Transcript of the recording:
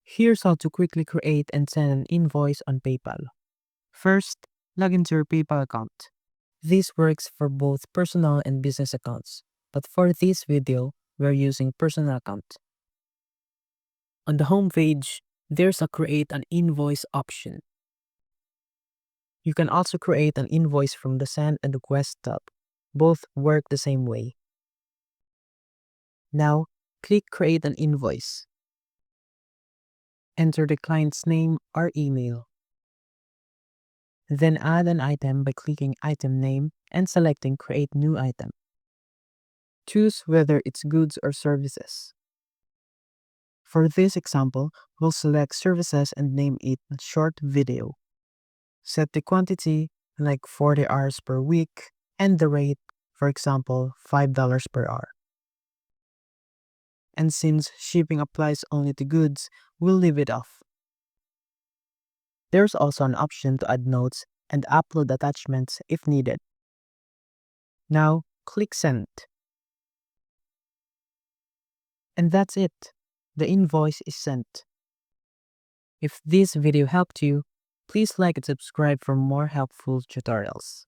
Here's how to quickly create and send an invoice on PayPal. First, log into your PayPal account. This works for both personal and business accounts, but for this video, we're using personal account. On the home page, there's a Create an Invoice option. You can also create an invoice from the Send and Request tab. Both work the same way. Now, click Create an Invoice. Enter the client's name or email. Then add an item by clicking Item Name and selecting Create New Item. Choose whether it's goods or services. For this example, we'll select Services and name it Short Video. Set the quantity, like 40 hours per week, and the rate, for example, $5 per hour. And since shipping applies only to goods, we'll leave it off. There's also an option to add notes and upload attachments if needed. Now, click Send. And that's it. The invoice is sent. If this video helped you, please like and subscribe for more helpful tutorials.